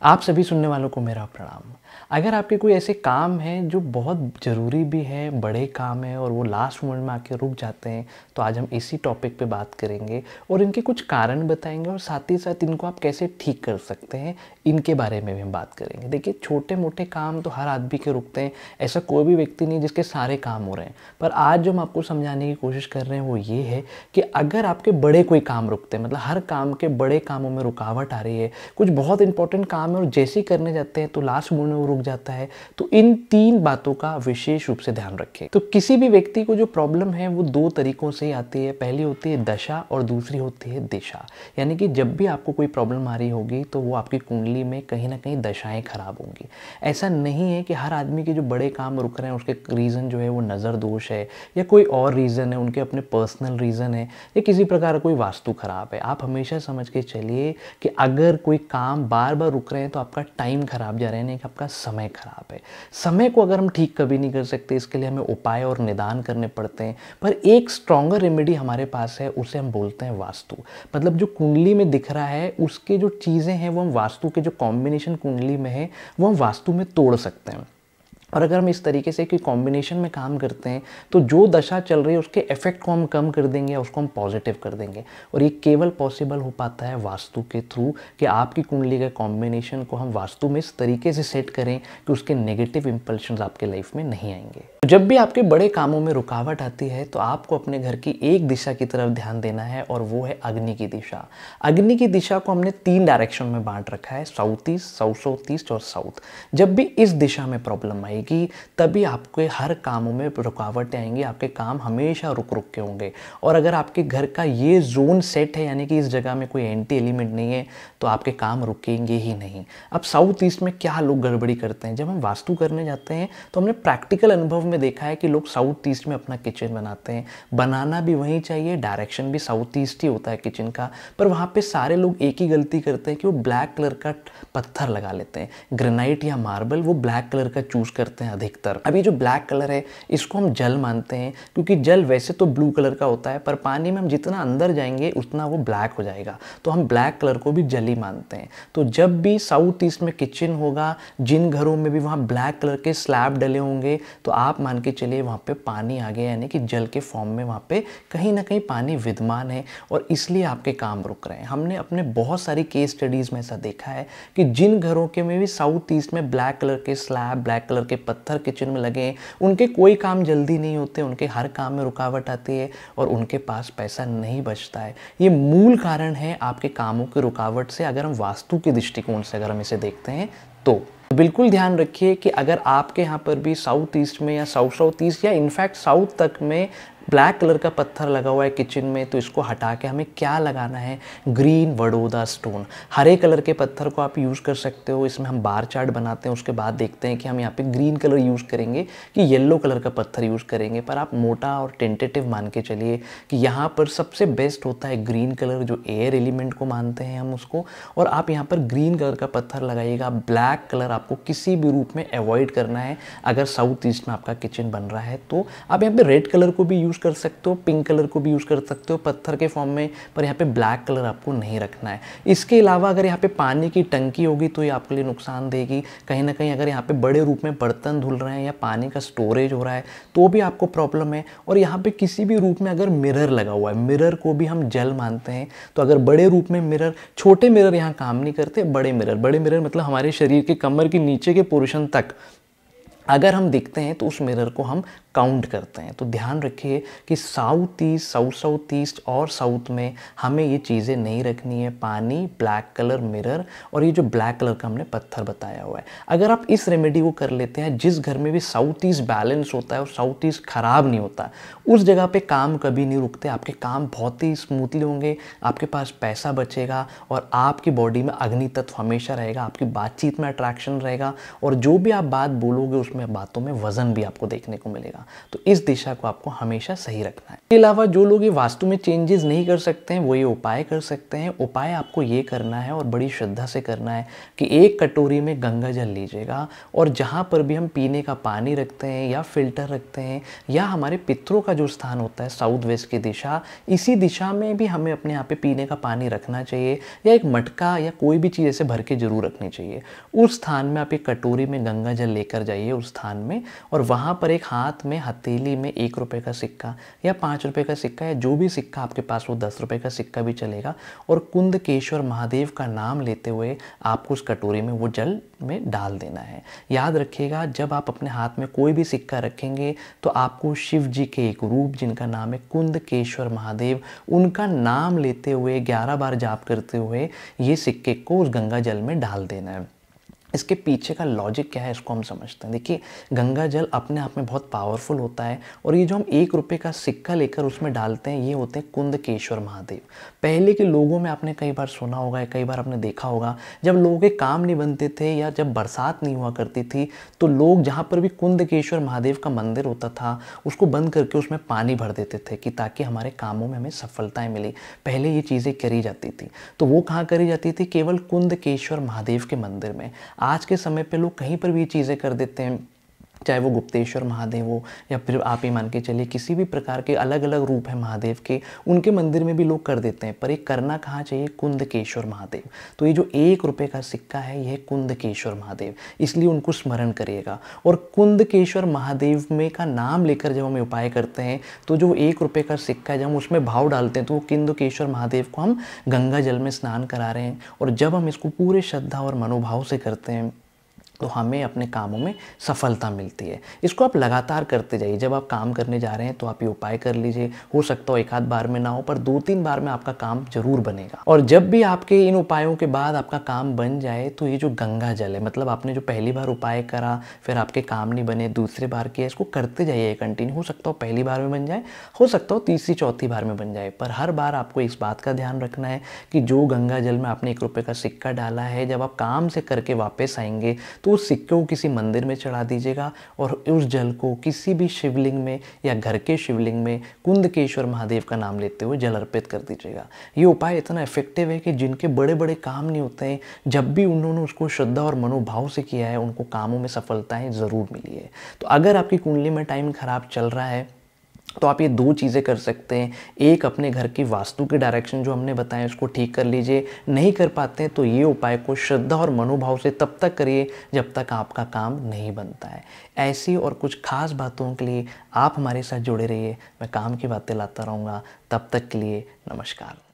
आप सभी सुनने वालों को मेरा प्रणाम। अगर आपके कोई ऐसे काम हैं जो बहुत ज़रूरी भी हैं, बड़े काम हैं और वो लास्ट मोमेंट में आके रुक जाते हैं, तो आज हम इसी टॉपिक पे बात करेंगे और इनके कुछ कारण बताएंगे और साथ ही साथ इनको आप कैसे ठीक कर सकते हैं, इनके बारे में भी हम बात करेंगे। देखिए, छोटे मोटे काम तो हर आदमी के रुकते हैं, ऐसा कोई भी व्यक्ति नहीं जिसके सारे काम हो रहे हैं। पर आज जो हम आपको समझाने की कोशिश कर रहे हैं वो ये है कि अगर आपके बड़े कोई काम रुकते हैं, मतलब हर काम के बड़े कामों में रुकावट आ रही है, कुछ बहुत इंपॉर्टेंट काम है और जैसे ही करने जाते हैं तो लास्ट मोमेंट में वो रुक जाता है, तो इन 3 बातों का विशेष रूप से ध्यान रखें। तो किसी भी व्यक्ति को जो प्रॉब्लम है वो 2 तरीकों से आती है। पहली होती है दशा और दूसरी होती है दिशा। यानी कि जब भी आपको कोई प्रॉब्लम आ रही होगी तो वो आपकी कुंडली में कहीं ना कहीं दशाएं खराब होंगी। ऐसा नहीं है कि हर आदमी के जो बड़े काम रुक रहे हैं उसके रीज़न जो है वो नज़र दोष है या कोई और रीज़न है, उनके अपने पर्सनल रीज़न है या किसी प्रकार का कोई वास्तु खराब है। आप हमेशा समझ के चलिए कि अगर कोई काम बार बार रुक रहे हैं तो आपका टाइम खराब जा रहा है, नहीं कि आपका समय खराब है। समय को अगर हम ठीक कभी नहीं कर सकते, इसके लिए हमें उपाय और निदान करने पड़ते हैं। पर एक स्ट्रॉन्गर रेमेडी हमारे पास है, उसे हम बोलते हैं वास्तु। मतलब जो कुंडली में दिख रहा है उसके जो चीज़ें हैं वो हम वास्तु के जो कॉम्बिनेशन कुंडली में है वो हम वास्तु में तोड़ सकते हैं। और अगर हम इस तरीके से कोई कॉम्बिनेशन में काम करते हैं तो जो दशा चल रही है उसके इफेक्ट को हम कम कर देंगे या उसको हम पॉजिटिव कर देंगे। और ये केवल पॉसिबल हो पाता है वास्तु के थ्रू, कि आपकी कुंडली के कॉम्बिनेशन को हम वास्तु में इस तरीके से सेट करें कि उसके नेगेटिव इंपल्शंस आपके लाइफ में नहीं आएंगे। तो जब भी आपके बड़े कामों में रुकावट आती है तो आपको अपने घर की एक दिशा की तरफ ध्यान देना है और वो है अग्नि की दिशा। अग्नि की दिशा को हमने 3 डायरेक्शन में बांट रखा है, साउथ ईस्ट, साउथ ईस्ट और साउथ। जब भी इस दिशा में प्रॉब्लम आएगी तभी आपके हर कामों में रुकावटें आएंगी, आपके काम हमेशा रुक रुक के होंगे। और अगर आपके घर का ये जोन सेट है, यानी कि इस जगह में कोई एंटी एलिमेंट नहीं है, तो आपके काम रुकेंगे ही नहीं। अब साउथ ईस्ट में क्या लोग गड़बड़ी करते हैं, जब हम वास्तु करने जाते हैं तो हमने प्रैक्टिकल अनुभव में देखा है कि लोग साउथ ईस्ट में अपना किचन बनाते हैं। बनाना भी वहीं चाहिए, डायरेक्शन भी साउथ ईस्ट ही होता है किचन का। पर वहाँ पे सारे लोग एक ही गलती करते हैं कि वो ब्लैक कलर का पत्थर लगा लेते हैं, ग्रेनाइट या मार्बल, वो ब्लैक कलर का चूज करते हैं अधिकतर। अभी जो ब्लैक कलर है इसको हम जल मानते हैं, क्योंकि जल वैसे तो ब्लू कलर का होता है पर पानी में हम जितना अंदर जाएंगे उतना वो ब्लैक हो जाएगा, तो हम ब्लैक कलर को भी जल ही मानते हैं। तो जब भी साउथ ईस्ट में किचन होगा, जिन घरों में भी वहाँ ब्लैक कलर के स्लैब डले होंगे, तो आप मान के चलिए वहाँ पे पानी आ गया, यानी कि जल के फॉर्म में वहाँ पे कहीं ना कहीं पानी विद्यमान है और इसलिए आपके काम रुक रहे हैं। हमने अपने बहुत सारी केस स्टडीज़ में ऐसा देखा है कि जिन घरों के में भी साउथ ईस्ट में ब्लैक कलर के स्लैब, ब्लैक कलर के पत्थर किचन में लगे हैं, उनके कोई काम जल्दी नहीं होते, उनके हर काम में रुकावट आती है और उनके पास पैसा नहीं बचता है। ये मूल कारण है आपके कामों की रुकावट से, अगर हम वास्तु के दृष्टिकोण से अगर हम इसे देखते हैं तो। बिल्कुल ध्यान रखिए कि अगर आपके यहाँ पर भी साउथ ईस्ट में या साउथ ईस्ट या इनफैक्ट साउथ तक में ब्लैक कलर का पत्थर लगा हुआ है किचन में, तो इसको हटा के हमें क्या लगाना है, ग्रीन वडोदा स्टोन। हरे कलर के पत्थर को आप यूज़ कर सकते हो, इसमें हम बार चार्ट बनाते हैं, उसके बाद देखते हैं कि हम यहाँ पे ग्रीन कलर यूज़ करेंगे कि येलो कलर का पत्थर यूज़ करेंगे। पर आप मोटा और टेंटेटिव मान के चलिए कि यहाँ पर सबसे बेस्ट होता है ग्रीन कलर, जो एयर एलिमेंट को मानते हैं हम उसको। और आप यहाँ पर ग्रीन कलर का पत्थर लगाइएगा। ब्लैक कलर आपको किसी भी रूप में अवॉइड करना है। अगर साउथ ईस्ट में आपका किचन बन रहा है तो आप यहाँ पे रेड कलर को भी यूज़ कर सकते हो, पिंक कलर को भी यूज़ कर सकते हो पत्थर के फॉर्म में, पर यहाँ पे ब्लैक कलर आपको नहीं रखना है। इसके अलावा अगर यहाँ पे पानी की टंकी होगी तो ये आपके लिए नुकसान देगी। कहीं ना कहीं अगर यहाँ पे बड़े रूप में बर्तन धुल रहे हैं या पानी का स्टोरेज हो रहा है तो भी आपको प्रॉब्लम है। और यहाँ पे किसी भी रूप में अगर मिरर लगा हुआ है, मिरर को भी हम जल मानते हैं, तो अगर बड़े रूप में मिरर, छोटे मिरर यहाँ काम नहीं करते, बड़े मिरर मतलब हमारे शरीर के कमर के नीचे के पोर्शन तक अगर हम दिखते हैं तो उस मिरर को हम काउंट करते हैं। तो ध्यान रखिए कि साउथ ईस्ट और साउथ में हमें ये चीज़ें नहीं रखनी है, पानी, ब्लैक कलर मिरर और ये जो ब्लैक कलर का हमने पत्थर बताया हुआ है। अगर आप इस रेमेडी को कर लेते हैं, जिस घर में भी साउथ ईस्ट बैलेंस होता है और साउथ ईस्ट खराब नहीं होता, उस जगह पे काम कभी नहीं रुकते, आपके काम बहुत ही स्मूथली होंगे, आपके पास पैसा बचेगा और आपकी बॉडी में अग्नि तत्व हमेशा रहेगा, आपकी बातचीत में अट्रैक्शन रहेगा और जो भी आप बात बोलोगे उसमें बातों में वजन भी आपको देखने को मिलेगा। तो इस दिशा को आपको हमेशा सही रखना है। इसके अलावा जो लोग ये वास्तु में चेंजेस नहीं कर सकते हैं वो ये उपाय कर सकते हैं। उपाय आपको ये करना है और बड़ी श्रद्धा से करना है कि एक कटोरी में गंगा जल लीजिएगा और जहाँ पर भी हम पीने का पानी रखते हैं या फिल्टर रखते हैं या हमारे पितरों का जो स्थान होता है साउथ वेस्ट की दिशा, इसी दिशा में भी हमें अपने यहाँ पे पीने का पानी रखना चाहिए या एक मटका या कोई भी चीज़ ऐसे भर के जरूर रखनी चाहिए। उस स्थान में आप एक कटोरी में गंगा जल लेकर जाइए उस स्थान में, और वहाँ पर एक हाथ में हथेली में 1 रुपये का सिक्का या 5 रुपये का सिक्का या जो भी सिक्का आपके पास हो, 10 रुपये का सिक्का भी चलेगा, और कुंदकेश्वर महादेव का नाम लेते हुए आपको उस कटोरी में वो जल में डाल देना है। याद रखिएगा, जब आप अपने हाथ में कोई भी सिक्का रखेंगे तो आपको शिव जी के एक रूप जिनका नाम है कुंदकेश्वर महादेव, उनका नाम लेते हुए 11 बार जाप करते हुए ये सिक्के को उस गंगा जल में डाल देना है। इसके पीछे का लॉजिक क्या है इसको हम समझते हैं। देखिए, गंगा जल अपने आप में बहुत पावरफुल होता है और ये जो हम 1 रुपये का सिक्का लेकर उसमें डालते हैं ये होते हैं कुंदकेश्वर महादेव। पहले के लोगों में आपने कई बार सुना होगा, कई बार आपने देखा होगा, जब लोगों के काम नहीं बनते थे या जब बरसात नहीं हुआ करती थी तो लोग जहाँ पर भी कुंदकेश्वर महादेव का मंदिर होता था उसको बंद करके उसमें पानी भर देते थे कि ताकि हमारे कामों में हमें सफलताएँ मिली। पहले ये चीज़ें करी जाती थी। तो वो कहाँ करी जाती थी? केवल कुंदकेश्वर महादेव के मंदिर में। आज के समय पे लोग कहीं पर भी चीज़ें कर देते हैं, चाहे वो गुप्तेश्वर महादेव हो या फिर आप ही मान के चलिए किसी भी प्रकार के अलग अलग रूप है महादेव के, उनके मंदिर में भी लोग कर देते हैं। पर ये करना कहाँ चाहिए? कुंदकेश्वर महादेव। तो ये जो 1 रुपये का सिक्का है यह कुंदकेश्वर महादेव, इसलिए उनको स्मरण करिएगा। और कुंदकेश्वर महादेव में का नाम लेकर जब हम उपाय करते हैं तो जो 1 रुपये का सिक्का है जब हम उसमें भाव डालते हैं तो वो कुंदकेश्वर महादेव को हम गंगा जल में स्नान करा रहे हैं। और जब हम इसको पूरे श्रद्धा और मनोभाव से करते हैं तो हमें अपने कामों में सफलता मिलती है। इसको आप लगातार करते जाइए। जब आप काम करने जा रहे हैं तो आप ये उपाय कर लीजिए। हो सकता हो एक आध बार में ना हो, पर 2-3 बार में आपका काम जरूर बनेगा। और जब भी आपके इन उपायों के बाद आपका काम बन जाए तो ये जो गंगा जल है, मतलब आपने जो पहली बार उपाय करा फिर आपके काम नहीं बने, दूसरे बार किया, इसको करते जाइए कंटिन्यू। हो सकता हो पहली बार में बन जाए, हो सकता हो तीसरी चौथी बार में बन जाए, पर हर बार आपको इस बात का ध्यान रखना है कि जो गंगा जल में आपने 1 रुपये का सिक्का डाला है, जब आप काम से करके वापस आएंगे तो उस सिक्के को किसी मंदिर में चढ़ा दीजिएगा और उस जल को किसी भी शिवलिंग में या घर के शिवलिंग में कुंदकेश्वर महादेव का नाम लेते हुए जल अर्पित कर दीजिएगा। ये उपाय इतना इफेक्टिव है कि जिनके बड़े बड़े काम नहीं होते हैं, जब भी उन्होंने उसको श्रद्धा और मनोभाव से किया है उनको कामों में सफलताएं ज़रूर मिली है। तो अगर आपकी कुंडली में टाइम खराब चल रहा है तो आप ये 2 चीज़ें कर सकते हैं। एक, अपने घर की वास्तु के डायरेक्शन जो हमने बताया उसको ठीक कर लीजिए। नहीं कर पाते हैं तो ये उपाय को श्रद्धा और मनोभाव से तब तक करिए जब तक आपका काम नहीं बनता है। ऐसी और कुछ खास बातों के लिए आप हमारे साथ जुड़े रहिए। मैं काम की बातें लाता रहूँगा। तब तक के लिए नमस्कार।